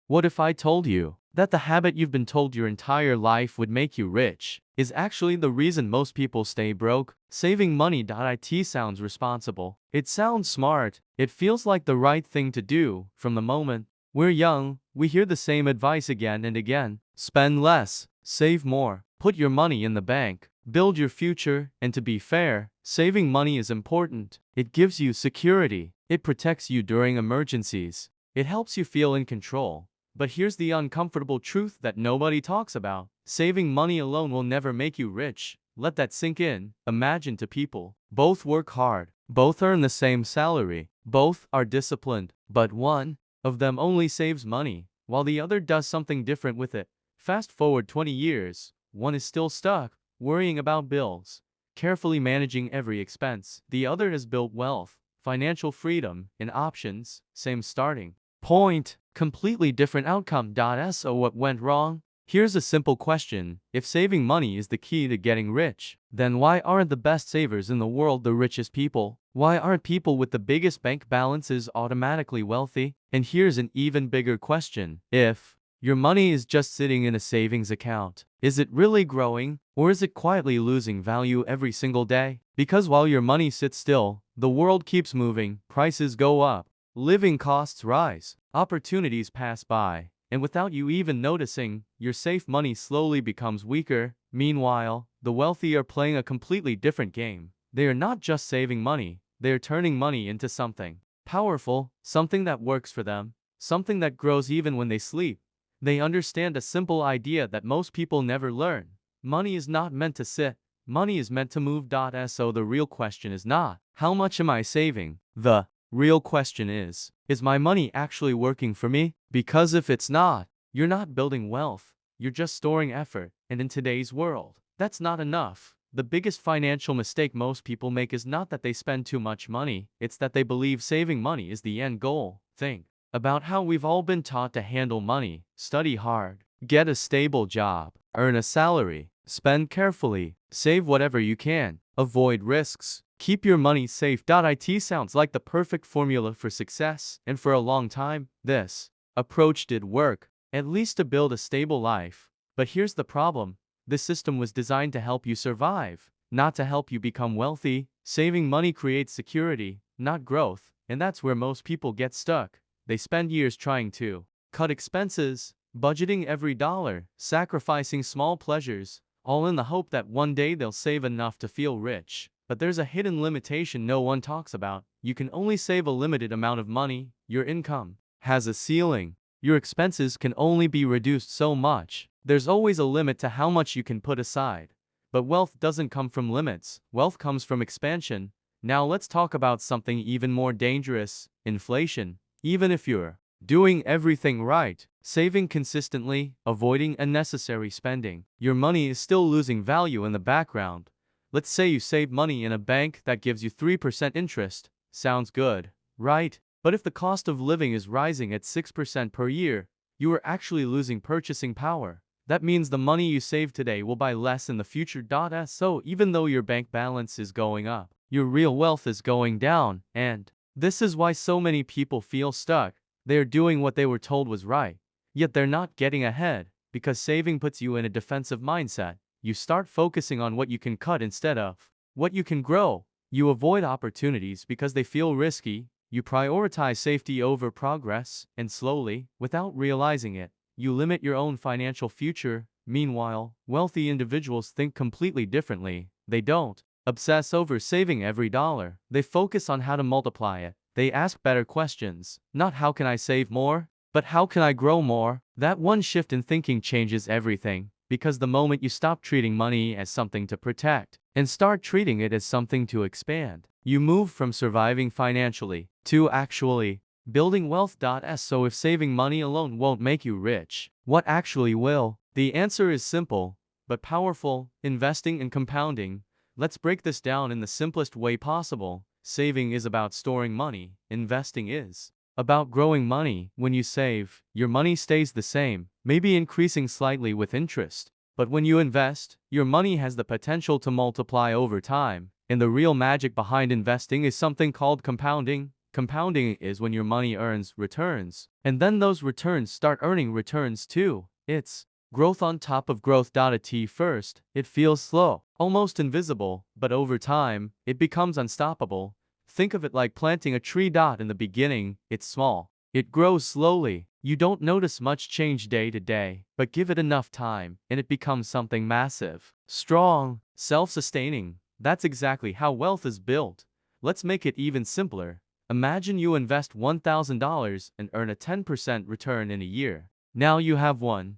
What if I told you that the habit you've been told your entire life would make you rich is actually the reason most people stay broke? Saving money.it sounds responsible. It sounds smart. It feels like the right thing to do. From the moment we're young, we hear the same advice again and again. Spend less, save more, put your money in the bank, build your future, and to be fair, saving money is important. It gives you security. It protects you during emergencies. It helps you feel in control. But here's the uncomfortable truth that nobody talks about. Saving money alone will never make you rich. Let that sink in. Imagine two people. Both work hard. Both earn the same salary. Both are disciplined. But one of them only saves money, while the other does something different with it. Fast forward 20 years. One is still stuck, worrying about bills, carefully managing every expense. The other has built wealth, financial freedom, and options. Same starting point, completely different outcome. So what went wrong? Here's a simple question. If saving money is the key to getting rich, then why aren't the best savers in the world the richest people? Why aren't people with the biggest bank balances automatically wealthy? And here's an even bigger question. If your money is just sitting in a savings account, is it really growing, or is it quietly losing value every single day? Because while your money sits still, the world keeps moving, prices go up, living costs rise, opportunities pass by, and without you even noticing, your safe money slowly becomes weaker. Meanwhile, the wealthy are playing a completely different game. They are not just saving money, they are turning money into something powerful, something that works for them, something that grows even when they sleep. They understand a simple idea that most people never learn. Money is not meant to sit, money is meant to move. So the real question is not, how much am I saving? The real question is my money actually working for me? Because if it's not, you're not building wealth, you're just storing effort. And in today's world, that's not enough. The biggest financial mistake most people make is not that they spend too much money, it's that they believe saving money is the end goal. Think about how we've all been taught to handle money: study hard, get a stable job, earn a salary, spend carefully, save whatever you can, avoid risks, keep your money safe. It sounds like the perfect formula for success, and for a long time, this approach did work, at least to build a stable life. But here's the problem. This system was designed to help you survive, not to help you become wealthy. Saving money creates security, not growth, and that's where most people get stuck. They spend years trying to cut expenses, budgeting every dollar, sacrificing small pleasures, all in the hope that one day they'll save enough to feel rich. But there's a hidden limitation no one talks about. You can only save a limited amount of money. Your income has a ceiling. Your expenses can only be reduced so much. There's always a limit to how much you can put aside. But wealth doesn't come from limits. Wealth comes from expansion. Now let's talk about something even more dangerous: inflation. Even if you're doing everything right, saving consistently, avoiding unnecessary spending, your money is still losing value in the background. Let's say you save money in a bank that gives you 3% interest. Sounds good, right? But if the cost of living is rising at 6% per year, you are actually losing purchasing power. That means the money you save today will buy less in the future. So even though your bank balance is going up, your real wealth is going down. And this is why so many people feel stuck. They are doing what they were told was right, yet they're not getting ahead, because saving puts you in a defensive mindset. You start focusing on what you can cut instead of what you can grow. You avoid opportunities because they feel risky. You prioritize safety over progress, and slowly, without realizing it, you limit your own financial future. Meanwhile, wealthy individuals think completely differently. They don't obsess over saving every dollar. They focus on how to multiply it. They ask better questions. Not how can I save more, but how can I grow more? That one shift in thinking changes everything. Because the moment you stop treating money as something to protect and start treating it as something to expand, you move from surviving financially to actually building wealth. So if saving money alone won't make you rich, what actually will? The answer is simple, but powerful: investing and compounding. Let's break this down in the simplest way possible. Saving is about storing money. Investing is about growing money. When you save, your money stays the same, maybe increasing slightly with interest. But when you invest, your money has the potential to multiply over time. And the real magic behind investing is something called compounding. Compounding is when your money earns returns, and then those returns start earning returns too. It's growth on top of growth. At first, it feels slow, almost invisible, but over time, it becomes unstoppable. Think of it like planting a tree. In the beginning, it's small. It grows slowly. You don't notice much change day to day, but give it enough time, and it becomes something massive, strong, self-sustaining. That's exactly how wealth is built. Let's make it even simpler. Imagine you invest $1,000 and earn a 10% return in a year. Now you have 100.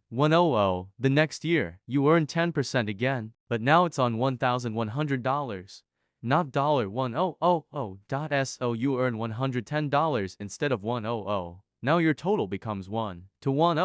The next year, you earn 10% again, but now it's on $1,100. Not $1,000. So you earn $110 instead of 100. Now your total becomes 1 to 10,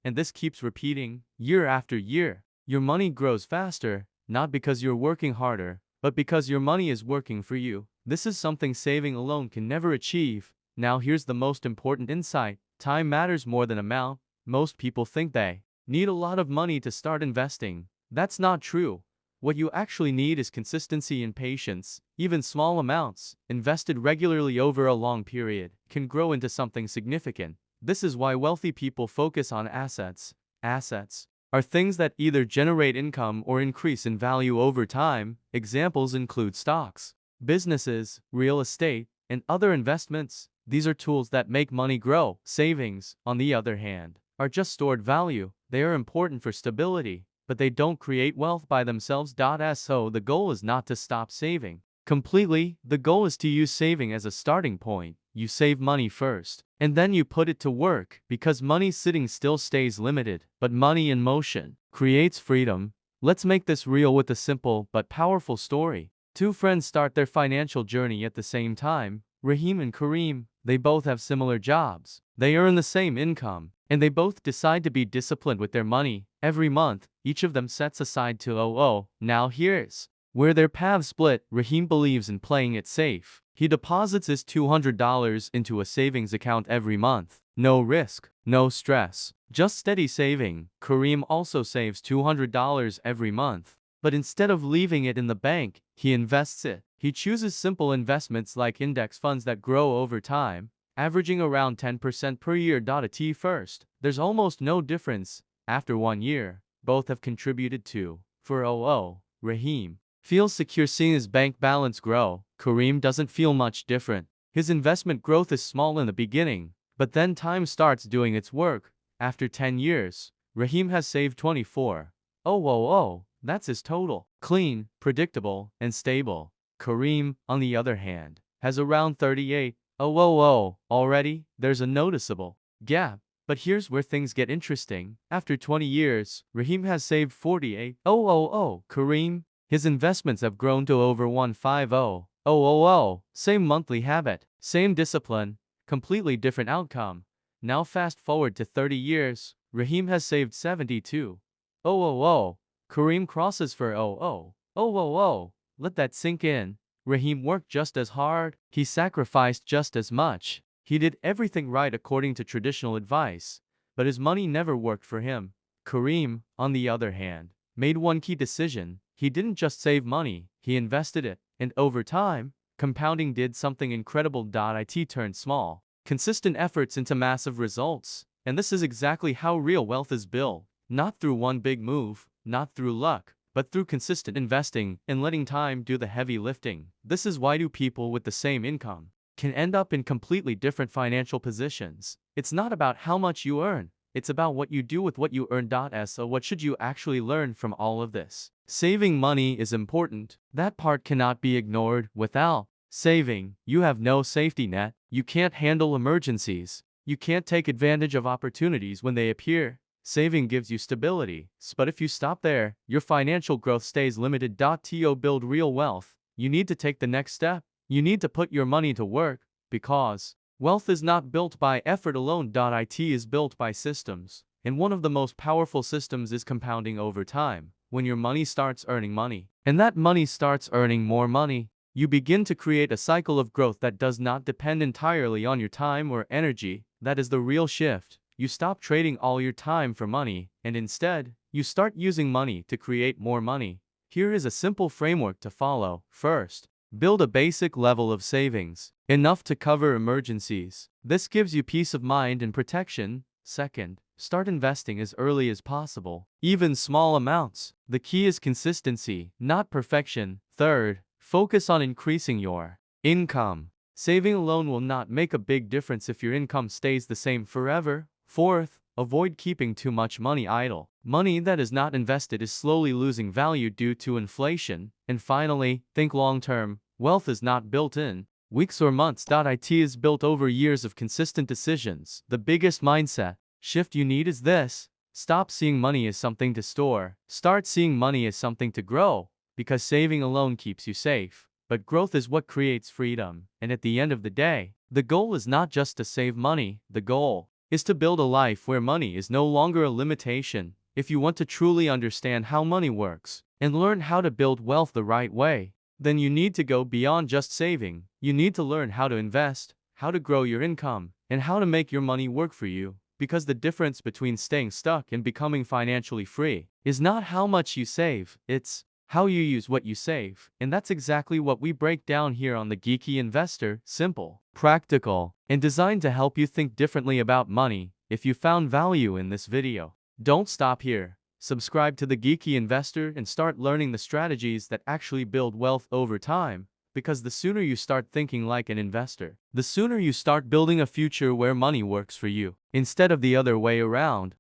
and this keeps repeating year after year. Your money grows faster, not because you're working harder, but because your money is working for you. This is something saving alone can never achieve. Now here's the most important insight. Time matters more than amount. Most people think they need a lot of money to start investing. That's not true. What you actually need is consistency and patience. Even small amounts, invested regularly over a long period, can grow into something significant. This is why wealthy people focus on assets. Assets are things that either generate income or increase in value over time. Examples include stocks, businesses, real estate, and other investments. These are tools that make money grow. Savings, on the other hand, are just stored value. They are important for stability, but they don't create wealth by themselves. So the goal is not to stop saving completely. The goal is to use saving as a starting point. You save money first, and then you put it to work, because money sitting still stays limited, but money in motion creates freedom. Let's make this real with a simple but powerful story. Two friends start their financial journey at the same time. Rahim and Kareem. They both have similar jobs. They earn the same income, and they both decide to be disciplined with their money. Every month, each of them sets aside 200. Now here's where their paths split. Rahim believes in playing it safe. He deposits his $200 into a savings account every month. No risk, no stress, just steady saving. Kareem also saves $200 every month, but instead of leaving it in the bank, he invests it. He chooses simple investments like index funds that grow over time, averaging around 10% per year. At first, there's almost no difference. After 1 year, both have contributed to 400. Rahim feels secure seeing his bank balance grow. Kareem doesn't feel much different. His investment growth is small in the beginning, but then time starts doing its work. After 10 years, Rahim has saved 24,000. That's his total. Clean, predictable, and stable. Kareem, on the other hand, has around 38,000 already. There's a noticeable gap. But here's where things get interesting. After 20 years, Rahim has saved 48,000. Kareem, his investments have grown to over 150,000. Same monthly habit, same discipline, completely different outcome. Now fast forward to 30 years, Rahim has saved 72,000. Kareem crosses for 000. Let that sink in. Rahim worked just as hard, he sacrificed just as much. He did everything right according to traditional advice, but his money never worked for him. Kareem, on the other hand, made one key decision. He didn't just save money, he invested it. And over time, compounding did something incredible. It turned small, consistent efforts into massive results. And this is exactly how real wealth is built. Not through one big move, not through luck, but through consistent investing and letting time do the heavy lifting. This is why two people with the same income can end up in completely different financial positions. It's not about how much you earn, it's about what you do with what you earn. So what should you actually learn from all of this? Saving money is important. That part cannot be ignored. Without saving, you have no safety net. You can't handle emergencies. You can't take advantage of opportunities when they appear. Saving gives you stability, but if you stop there, your financial growth stays limited. To build real wealth, you need to take the next step. You need to put your money to work, because wealth is not built by effort alone. It is built by systems, and one of the most powerful systems is compounding over time. When your money starts earning money, and that money starts earning more money, you begin to create a cycle of growth that does not depend entirely on your time or energy. That is the real shift. You stop trading all your time for money, and instead, you start using money to create more money. Here is a simple framework to follow. First, Build a basic level of savings, enough to cover emergencies. This gives you peace of mind and protection. Second, start investing as early as possible, even small amounts. The key is consistency, not perfection. Third, focus on increasing your income. Saving alone will not make a big difference if your income stays the same forever. Fourth, avoid keeping too much money idle. Money that is not invested is slowly losing value due to inflation. And finally, think long-term. Wealth is not built in weeks or months. It is built over years of consistent decisions. The biggest mindset shift you need is this. Stop seeing money as something to store. Start seeing money as something to grow, because saving alone keeps you safe. But growth is what creates freedom. And at the end of the day, the goal is not just to save money. The goal is to build a life where money is no longer a limitation. If you want to truly understand how money works and learn how to build wealth the right way, then you need to go beyond just saving. You need to learn how to invest, how to grow your income, and how to make your money work for you. Because the difference between staying stuck and becoming financially free is not how much you save, it's how you use what you save. And that's exactly what we break down here on The Geeky Investor. Simple, practical, and designed to help you think differently about money. If you found value in this video, don't stop here. Subscribe to The Geeky Investor and start learning the strategies that actually build wealth over time. Because the sooner you start thinking like an investor, the sooner you start building a future where money works for you, instead of the other way around.